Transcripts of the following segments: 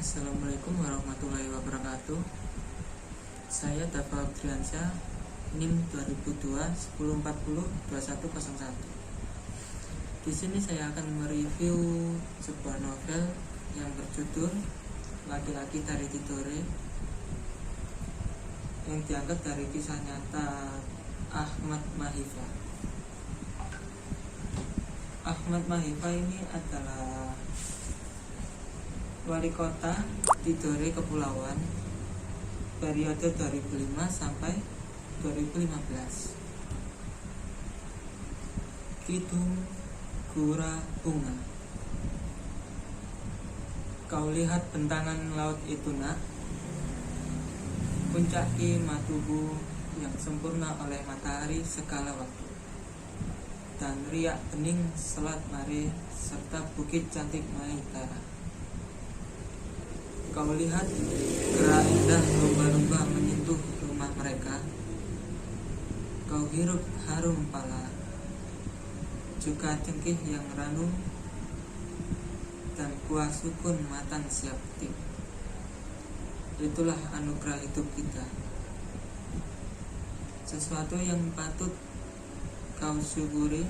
Assalamualaikum warahmatullahi wabarakatuh. Saya Dafa Briansyah, NIM 2002 1040 2101. Di sini saya akan mereview sebuah novel yang berjudul Laki-laki dari Tidore, yang diangkat dari kisah nyata Ahmad Mahifa. Ahmad Mahifa ini adalah wali kota Tidore Kepulauan periode 2005 sampai 2015. Kidung Gura Bunga. Kau lihat bentangan laut itu, nak? Puncaki matubu yang sempurna oleh matahari segala waktu, dan riak bening Selat Mare serta bukit cantik Mahitara. Kau lihat gerak indah lumba-lumba menyentuh rumah mereka. Kau hirup harum pala, juga cengkih yang ranum, dan kuah sukun matang siap petik. Itulah anugerah hidup kita, sesuatu yang patut kau syukuri,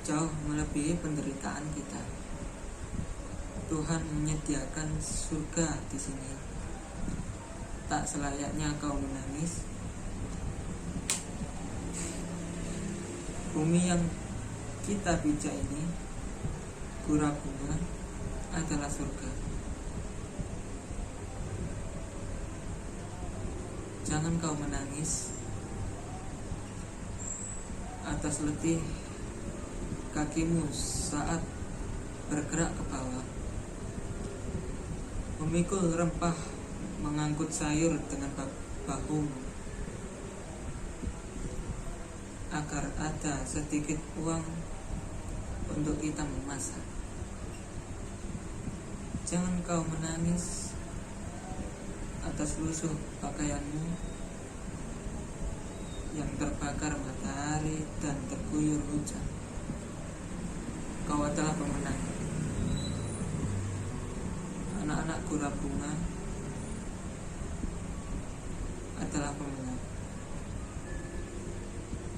jauh melebihi penderitaan kita. Tuhan menyediakan surga di sini. Tak selayaknya kau menangis. Bumi yang kita pijak ini, Gura Bunga, adalah surga. Jangan kau menangis atas letih kakimu saat bergerak ke bawah, memikul rempah, mengangkut sayur dengan bahumu, agar ada sedikit uang untuk kita memasak. Jangan kau menangis atas lusuh pakaianmu yang terbakar matahari dan terguyur hujan. Kau adalah pemenang. Anak-anak Gura Bunga adalah pemenang.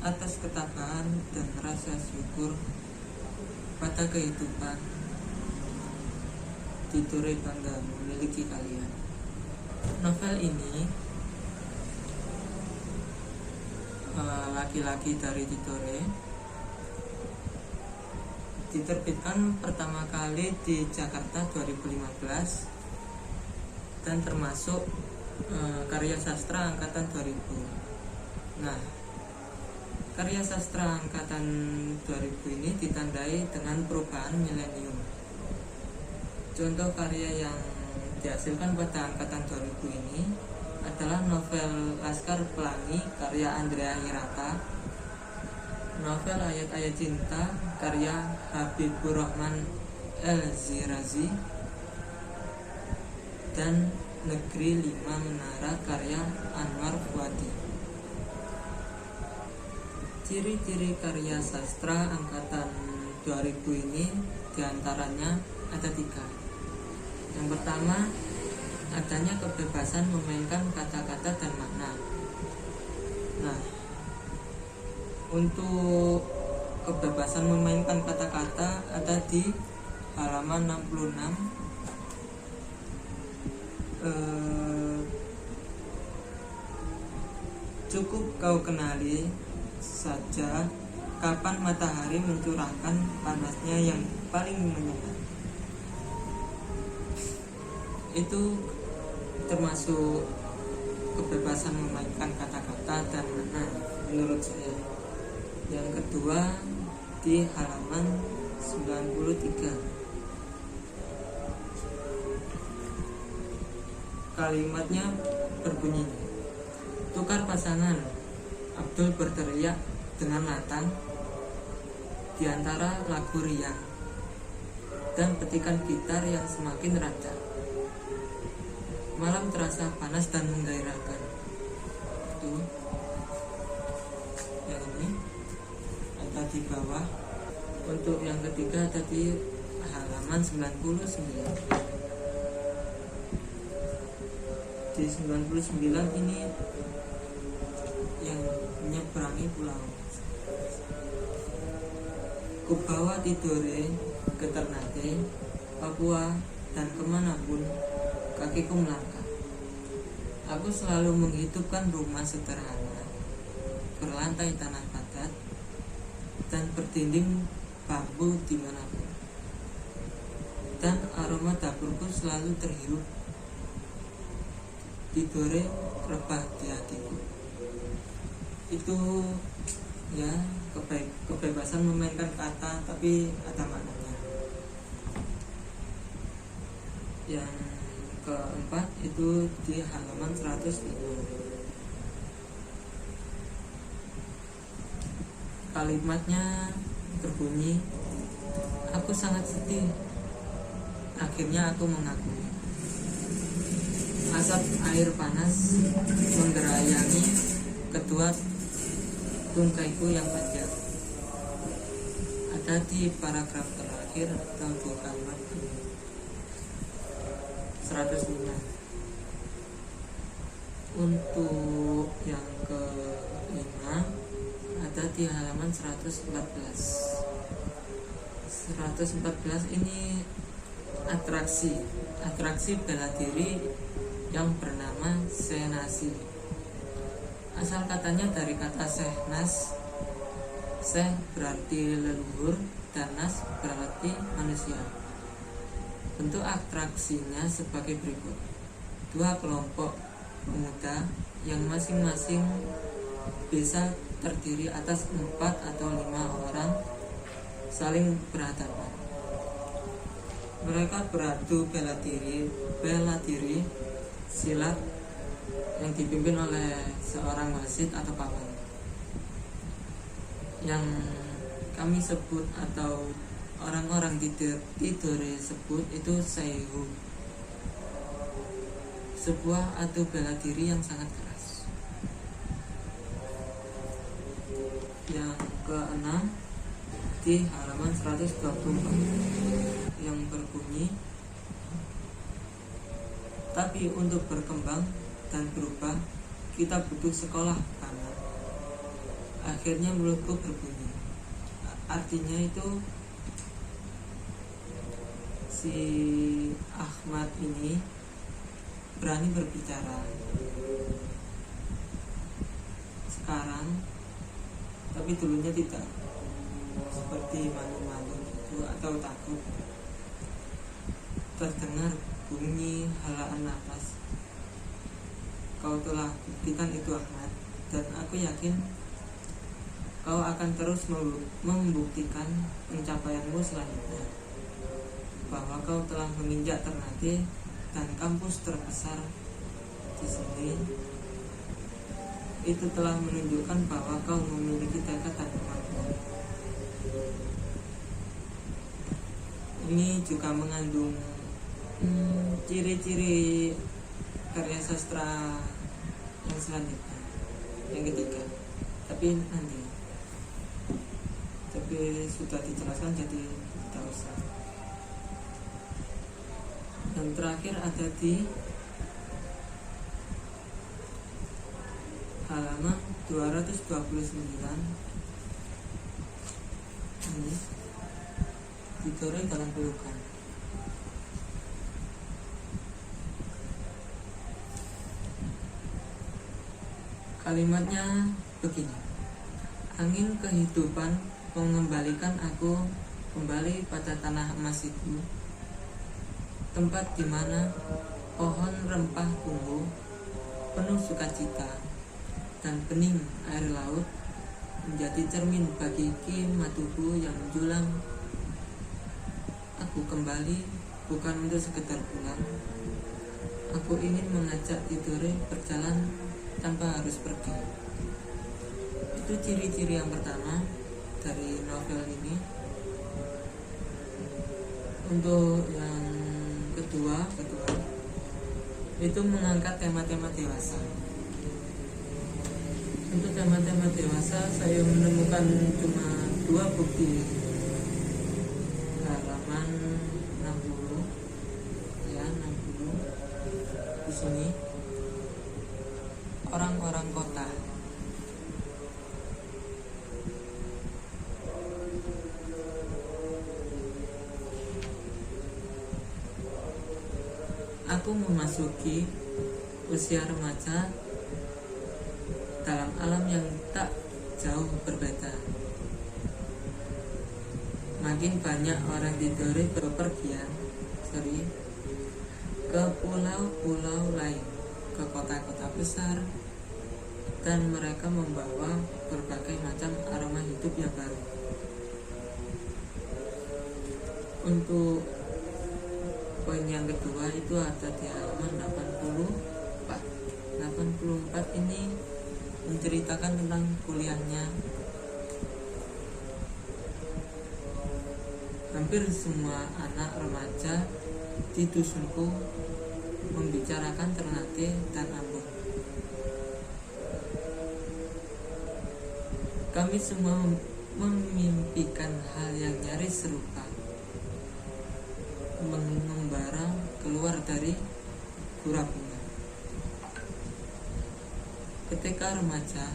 Atas ketabahan dan rasa syukur pada kehidupan, Tidore bangga memiliki kalian. Novel ini Laki-laki dari Tidore diterbitkan pertama kali di Jakarta 2015 dan termasuk karya sastra angkatan 2000. Nah, karya sastra angkatan 2000 ini ditandai dengan perubahan milenium. Contoh karya yang dihasilkan pada angkatan 2000 ini adalah novel Laskar Pelangi karya Andrea Hirata, novel Ayat-Ayat Cinta karya Habibur Rahman El-Zirazi, dan Negeri Lima Menara karya Anwar Fuadi. Ciri-ciri karya sastra angkatan 2000 ini diantaranya ada 3. Yang pertama, adanya kebebasan memainkan kata-kata dan makna. Nah, untuk kebebasan memainkan kata-kata ada di halaman 66. Cukup kau kenali saja kapan matahari mencurahkan panasnya yang paling menyengat. Itu termasuk kebebasan memainkan kata-kata dan makna menurut saya. Yang kedua di halaman 93. Kalimatnya berbunyi, tukar pasangan. Abdul berteriak dengan lantang di antara lagu riang dan petikan gitar yang semakin rancak. Malam terasa panas dan menggairahkan. Itu yang ini ada di bawah. Untuk yang ketiga ada di halaman 99. di 99 ini yang menyeberangi pulau. Kubawa tidore ke Ternate, Papua, dan kemanapun kakiku melangkah. Aku selalu menghidupkan rumah sederhana, berlantai tanah padat, dan berdinding bambu dimanapun. Dan aroma dapurku selalu terhirup. Tidore rebah di hatiku. Itu ya kebebasan memainkan kata, tapi ada maknanya. Yang keempat itu di halaman 105. Kalimatnya berbunyi, aku sangat sedih. Akhirnya aku mengakui. Asap air panas menggerayangi kedua tungkaiku yang panjang. Ada di paragraf terakhir atau di kalimat 105. Untuk yang kelima ada di halaman 114. 114 ini atraksi bela diri yang bernama senasi. Asal katanya dari kata sehnas. Seh berarti leluhur dan nas berarti manusia. Bentuk atraksinya sebagai berikut. 2 kelompok pemuda yang masing-masing bisa terdiri atas 4 atau 5 orang saling berhadapan. Mereka beradu bela diri silat yang dipimpin oleh seorang wasit atau paman, yang kami sebut atau orang-orang tidore sebut itu seihu, sebuah adu bela diri yang sangat keras. Yang keenam di halaman 124 yang berbunyi, tapi untuk berkembang dan berubah kita butuh sekolah banget. Akhirnya mulutku berbunyi. Artinya itu si Ahmad ini berani berbicara sekarang, tapi dulunya tidak, seperti malu-malu gitu atau takut. Terdengar bunyi helaan nafas. Kau telah buktikan itu, Ahmad, dan aku yakin kau akan terus membuktikan pencapaianmu selanjutnya, bahwa kau telah menginjak Ternate dan kampus terbesar di sini. Itu telah menunjukkan bahwa kau memiliki tekad dan kemampuan. Ini juga mengandung ciri-ciri karya sastra yang selanjutnya, yang ketiga, tapi sudah dijelaskan jadi tidak usah. Yang terakhir ada di halaman 229. Ini tidore dalam pelukan. Kalimatnya begini: angin kehidupan mengembalikan aku kembali pada tanah emas itu, tempat di mana pohon rempah tumbuh penuh sukacita dan bening air laut menjadi cermin bagi kimat tubuh yang menjulang. Aku kembali bukan untuk sekedar pulang. Aku ingin mengajak tidore berjalan tanpa harus pergi. Itu ciri-ciri yang pertama dari novel ini. Untuk yang kedua itu mengangkat tema-tema dewasa. Untuk tema-tema dewasa saya menemukan cuma 2 bukti, halaman 60 ya, 60 di sini. orang-orang kota. Aku memasuki usia remaja dalam alam yang tak jauh berbeda. Makin banyak orang tiduri bepergian ke pulau-pulau lain, ke kota-kota besar, dan mereka membawa berbagai macam aroma hidup yang baru. Untuk poin yang kedua itu ada di halaman 84. 84 ini menceritakan tentang kuliahnya. Hampir semua anak remaja di dusunku membicarakan Ternate dan Ambon. Kami semua memimpikan hal yang nyaris serupa, mengembara keluar dari Gurabunga. Ketika remaja,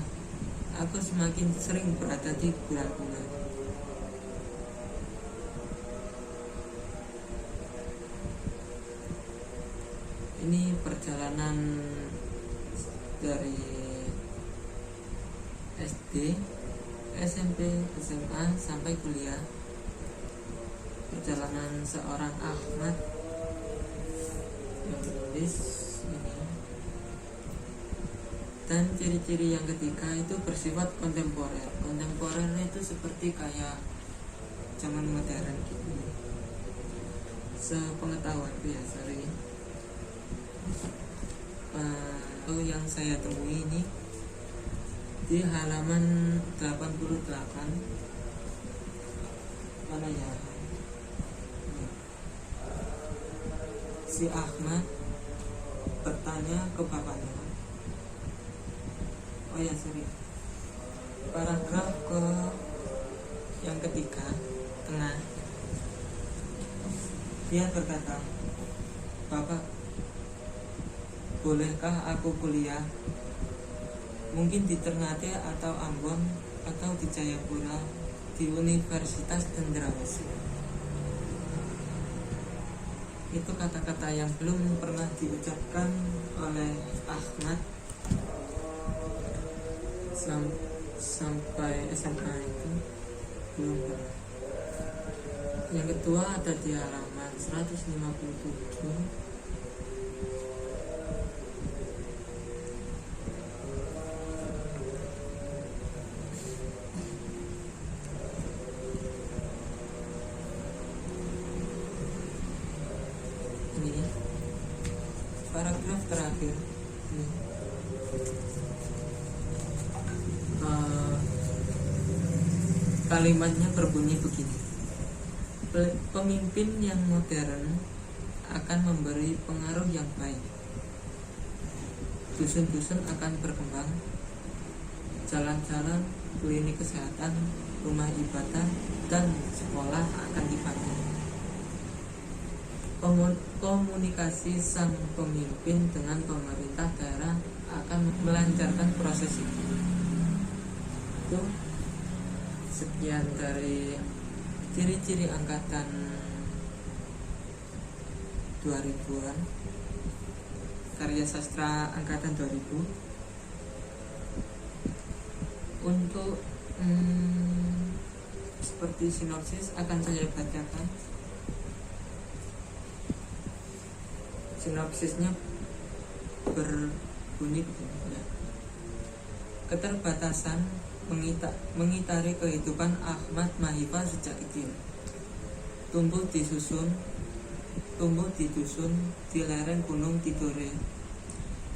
aku semakin sering berada di Gurabunga. Ini perjalanan dari SD, SMP, SMA sampai kuliah. Perjalanan seorang Ahmad yang menulis ini. Dan ciri-ciri yang ketiga itu bersifat kontemporer. Kontemporer itu seperti kayak zaman modern gitu. Sepengetahuanku ya, sorry. Yang saya temui ini di halaman 88. Mana ya? Si Ahmad bertanya ke bapaknya. Oh ya, sorry. Paragraf yang ketiga, tengah. Dia berkata, "Bapak, bolehkah aku kuliah? Mungkin di Ternate atau Ambon atau di Jayapura, di Universitas Cendrawasih." Itu kata-kata yang belum pernah diucapkan oleh Ahmad sampai SMA, itu belum pernah. Yang kedua ada di halaman 157. Ini paragraf terakhir. Kalimatnya berbunyi begini: pemimpin yang modern akan memberi pengaruh yang baik. Dusun-dusun akan berkembang, jalan-jalan, klinik kesehatan, rumah ibadah, dan sekolah akan dibangun. Komunikasi sang pemimpin dengan pemerintah daerah akan melancarkan proses itu. Itu sekian dari ciri-ciri angkatan 2000-an, karya sastra angkatan 2000. Untuk seperti sinopsis akan saya bacakan. Sinopsisnya berbunyi begini. Keterbatasan mengitari kehidupan Ahmad Mahifah sejak kecil. Tumbuh di dusun di lereng Gunung Tidore,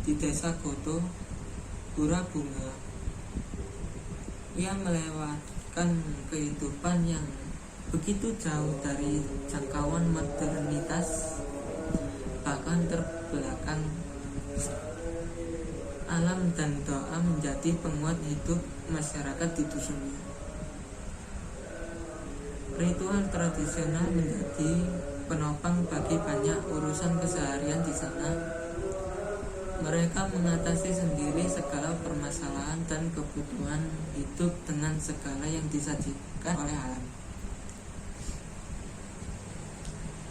di desa Goto, Gurabunga. Ia melewatkan kehidupan yang begitu jauh dari jangkauan modernitas, bahkan terbelakang. Alam dan doa menjadi penguat hidup masyarakat di dusunnya. Ritual tradisional menjadi penopang bagi banyak urusan keseharian di sana. Mereka mengatasi sendiri segala permasalahan dan kebutuhan hidup dengan segala yang disajikan oleh alam.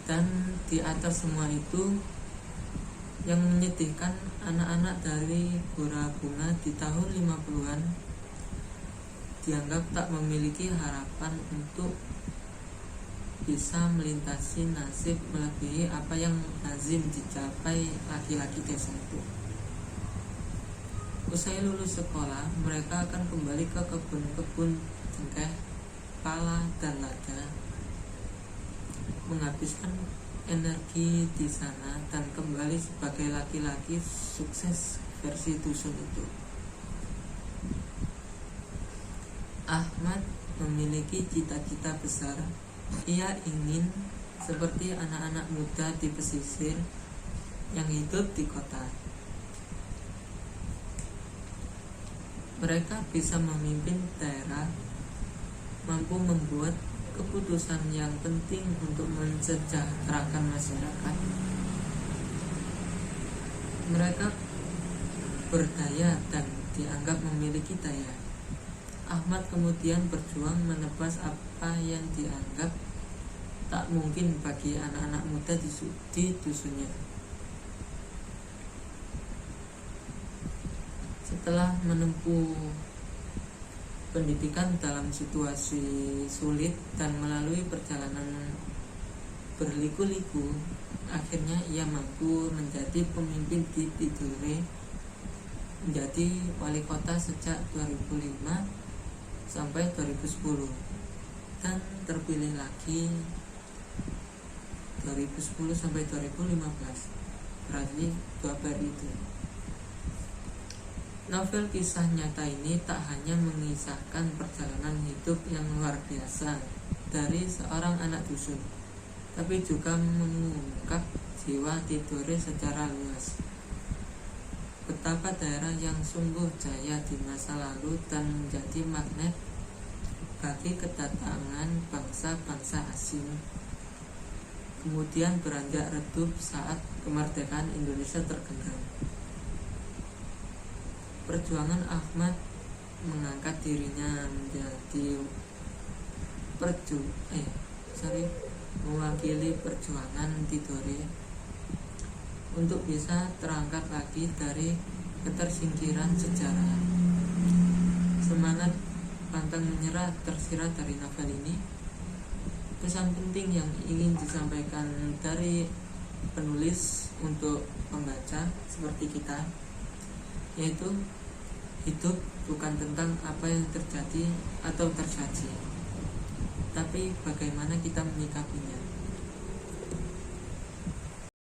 Dan di atas semua itu, yang menyedihkan, anak-anak dari Pura Bunga di tahun 50-an dianggap tak memiliki harapan untuk bisa melintasi nasib melebihi apa yang lazim dicapai laki-laki desa itu. Usai lulus sekolah, mereka akan kembali ke kebun-kebun cengkeh, pala, dan lada, menghabiskan energi di sana dan kembali sebagai laki-laki sukses versi dusun itu. Ahmad memiliki cita-cita besar. Ia ingin seperti anak-anak muda di pesisir yang hidup di kota. Mereka bisa memimpin daerah, mampu membuat keputusan yang penting untuk mensejahterakan masyarakat. Mereka berdaya dan dianggap memiliki daya. Ahmad kemudian berjuang menebas apa yang dianggap tak mungkin bagi anak-anak muda di dusunnya. Setelah menempuh pendidikan dalam situasi sulit dan melalui perjalanan berliku-liku, akhirnya ia mampu menjadi pemimpin di Tidore, menjadi wali kota sejak 2005 sampai 2010 dan terpilih lagi 2010 sampai 2015, berarti 2 periode. Novel kisah nyata ini tak hanya mengisahkan perjalanan hidup yang luar biasa dari seorang anak dusun, tapi juga mengungkap jiwa Tidore secara luas. Betapa daerah yang sungguh jaya di masa lalu dan menjadi magnet bagi kedatangan bangsa-bangsa asing, kemudian beranjak redup saat kemerdekaan Indonesia tergenggam. Perjuangan Ahmad mengangkat dirinya menjadi mewakili perjuangan Tidore untuk bisa terangkat lagi dari ketersingkiran sejarah. Semangat pantang menyerah tersirat dari novel ini. Pesan penting yang ingin disampaikan dari penulis untuk pembaca seperti kita, yaitu hidup bukan tentang apa yang terjadi atau tersaji, tapi bagaimana kita menyikapinya.